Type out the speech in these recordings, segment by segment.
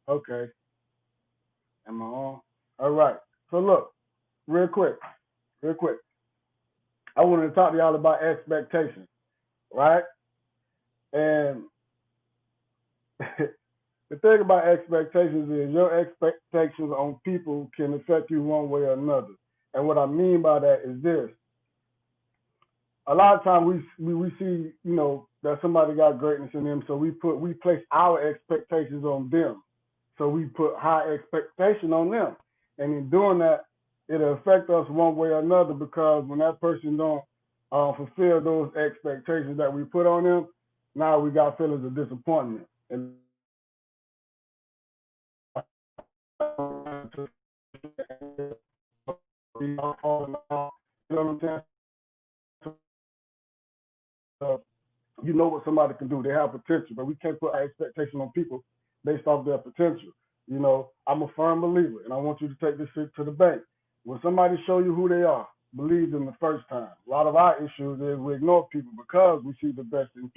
Okay. Am I on? All right. So look, real quick, real quick. I wanted to talk to y'all about expectations, right? And the thing about expectations is your expectations on people can affect you one way or another. And what I mean by that is this: a lot of times we see that somebody got greatness in them, so we place our expectations on them. So we put high expectation on them, and in doing that, it'll affect us one way or another because when that person don't fulfill those expectations that we put on them, now we got feelings of disappointment. And you know what I'm saying? So, you know what somebody can do. They have potential, but we can't put our expectation on people based off their potential. I'm a firm believer, and I want you to take this shit to the bank. When somebody show you who they are, believe them the first time. A lot of our issues is we ignore people because we see the best in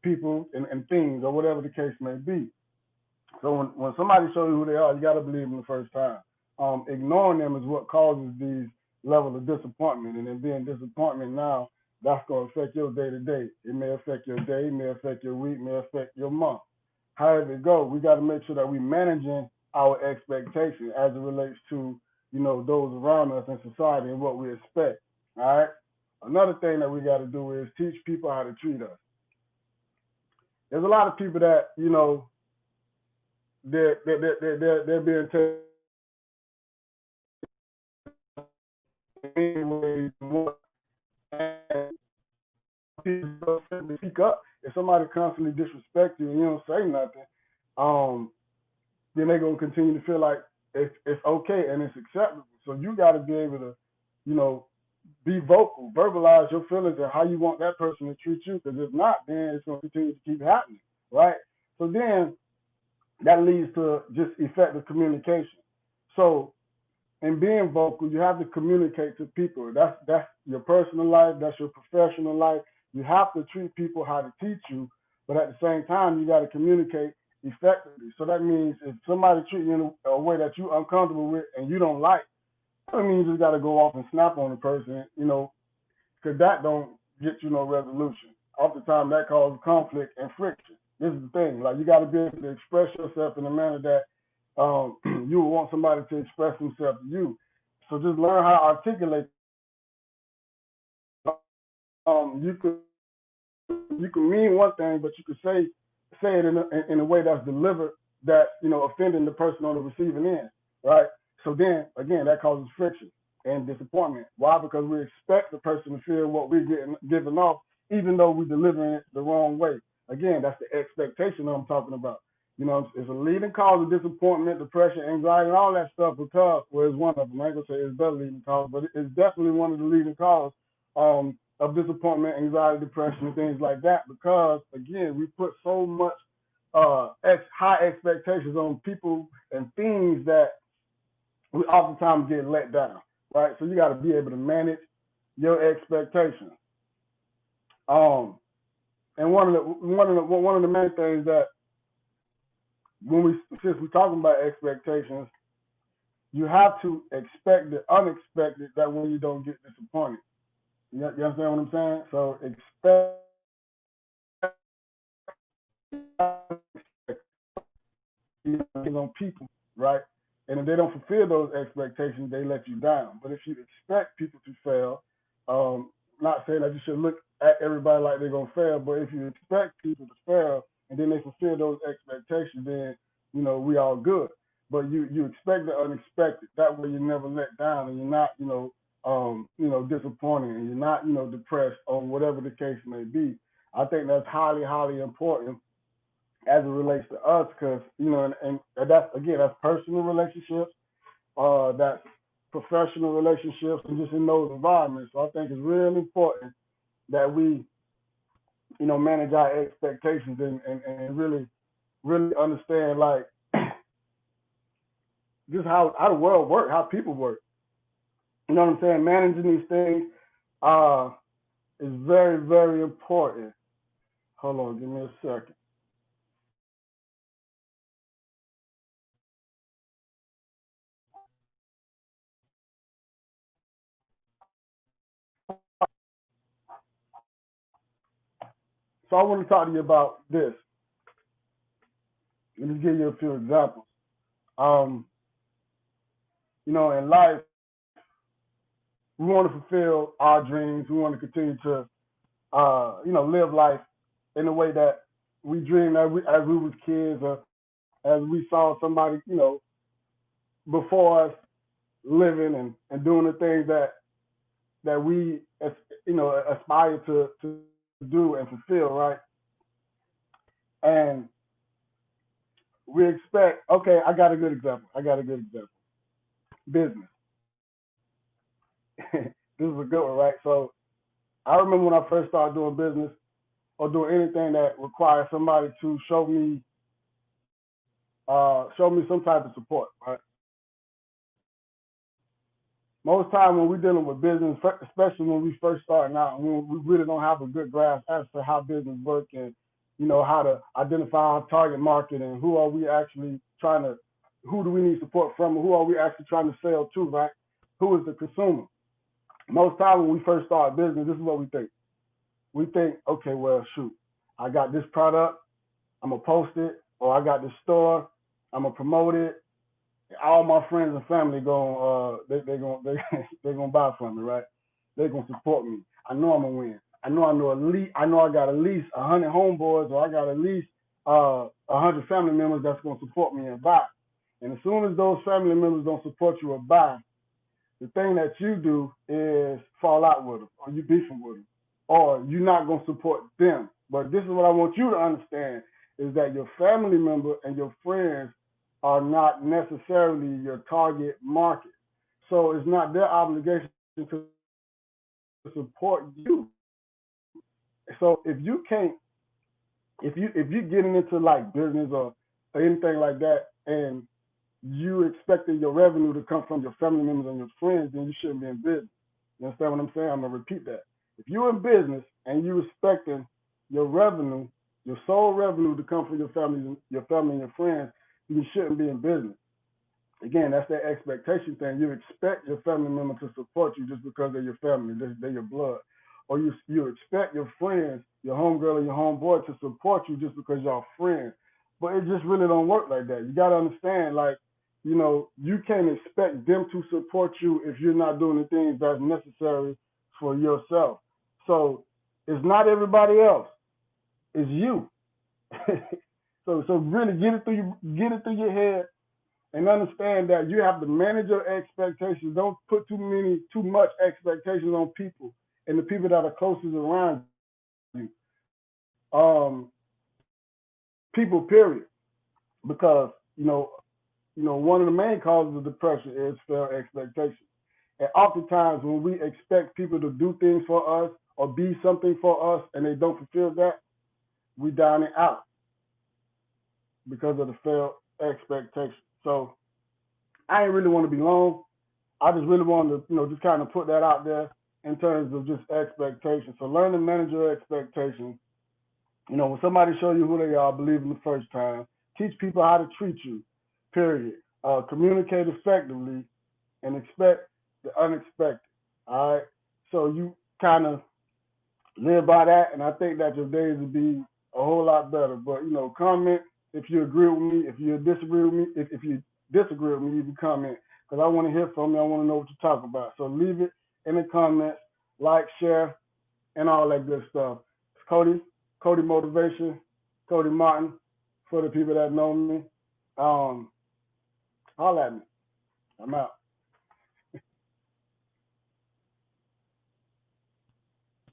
people and things, or whatever the case may be. So when somebody shows you who they are, you got to believe them the first time. Ignoring them is what causes these levels of disappointment, and then being disappointment now, that's going to affect your day to day. It may affect your day, it may affect your week, it may affect your month. However it goes, we got to make sure that we managing our expectations as it relates to those around us in society and what we expect. All right. Another thing that we got to do is teach people how to treat us. There's a lot of people that they're being taken anyway. And people speak up. If somebody constantly disrespects you and you don't say nothing, um, then they're gonna continue to feel like it's okay and it's acceptable. So you got to be able to, you know, be vocal, verbalize your feelings and how you want that person to treat you. Because if not, then it's gonna continue to keep happening, right? So then that leads to just effective communication. So in being vocal, you have to communicate to people. That's your personal life, that's your professional life. You have to treat people how to teach you, but at the same time, you got to communicate effectively. So that means if somebody treats you in a way that you're uncomfortable with and you don't like, that means you just got to go off and snap on the person, because that don't get you no resolution. Oftentimes, that causes conflict and friction. This is the thing. Like, you got to be able to express yourself in a manner that you would want somebody to express themselves to you. So just learn how to articulate. You could mean one thing, but you could say it in a way that's delivered that offending the person on the receiving end, right? So then again, that causes friction and disappointment. Why? Because we expect the person to feel what we're getting giving off, even though we're delivering it the wrong way. Again, that's the expectation that I'm talking about. It's a leading cause of disappointment, depression, anxiety, and all that stuff because, well, it's one of them. I ain't gonna say it's the leading cause, but it's definitely one of the leading causes of disappointment, anxiety, depression, and things like that. Because again, we put so much high expectations on people and things that we oftentimes get let down, right? So you got to be able to manage your expectations. Um, and one of the main things that since we're talking about expectations, you have to expect the unexpected. That way you don't get disappointed. You understand what I'm saying? So expect on people, right? And if they don't fulfill those expectations, they let you down. But if you expect people to fail, not saying that you should look at everybody like they're gonna fail, but if you expect people to fail and then they fulfill those expectations, then we all good. But you expect the unexpected. That way you're never let down and you're not disappointed and you're not depressed or whatever the case may be. I think that's highly highly important as it relates to us, because and that's personal relationships, that's professional relationships, and just in those environments. So I think it's really important that we manage our expectations and really really understand like just how the world works, how people work. You know what I'm saying? Managing these things uh, is very very important. Hold on, give me a second. So I want to talk to you about this. Let me give you a few examples. Um, in life, we want to fulfill our dreams. We want to continue to, live life in the way that we dreamed as we was kids, or as we saw somebody, before us living and doing the things that we, aspire to do and fulfill, right? And we expect. Okay, I got a good example. Business. This is a good one, right? So I remember when I first started doing business or doing anything that requires somebody to show me some type of support, right? Most time when we're dealing with business, especially when we first starting out, when we really don't have a good grasp as to how business works and how to identify our target market and who do we need support from, and who are we actually trying to sell to, right? Who is the consumer? Most time when we first start business, this is what we think. We think, okay, well, shoot, I got this product, I'm gonna post it, or I got this store, I'm gonna promote it. All my friends and family they gonna buy from me, right? They're gonna support me. I know I'm gonna win. I know I got at least 100 homeboys, or I got at least 100 family members that's gonna support me and buy. And as soon as those family members don't support you or buy, the thing that you do is fall out with them, or you beefing with them, or you're not gonna support them. But this is what I want you to understand: is that your family member and your friends are not necessarily your target market. So it's not their obligation to support you. So if you can't, if you're getting into like business or anything like that, and you expecting your revenue to come from your family members and your friends, then you shouldn't be in business. You understand what I'm saying? I'm gonna repeat that. If you're in business and you're expecting your revenue, your sole revenue to come from your family and your friends, you shouldn't be in business. Again, that's that expectation thing. You expect your family member to support you just because they're your family, they're your blood. Or you expect your friends, your homegirl or your homeboy to support you just because y'all friends. But it just really don't work like that. You gotta understand, like, you can't expect them to support you if you're not doing the things that's necessary for yourself. So it's not everybody else, it's you. So really get it through your head and understand that you have to manage your expectations. Don't put too much expectations on people and the people that are closest around you. People, period. Because one of the main causes of depression is failed expectations. And oftentimes, when we expect people to do things for us or be something for us, and they don't fulfill that, we down and out because of the failed expectation. So I ain't really want to be long. I just really wanted to, just kind of put that out there in terms of just expectations. So learn to manage your expectations. When somebody show you who they are, believe them the first time. Teach people how to treat you, period. Communicate effectively and expect the unexpected. All right. So you kind of live by that, and I think that your days will be a whole lot better. But comment if you agree with me. If you disagree with me, if you disagree with me, you can comment because I want to hear from you. I want to know what you're talking about. So leave it in the comments, like, share, and all that good stuff. It's Cody Motivation, Cody Martin, for the people that know me. Holla at me. I'm out.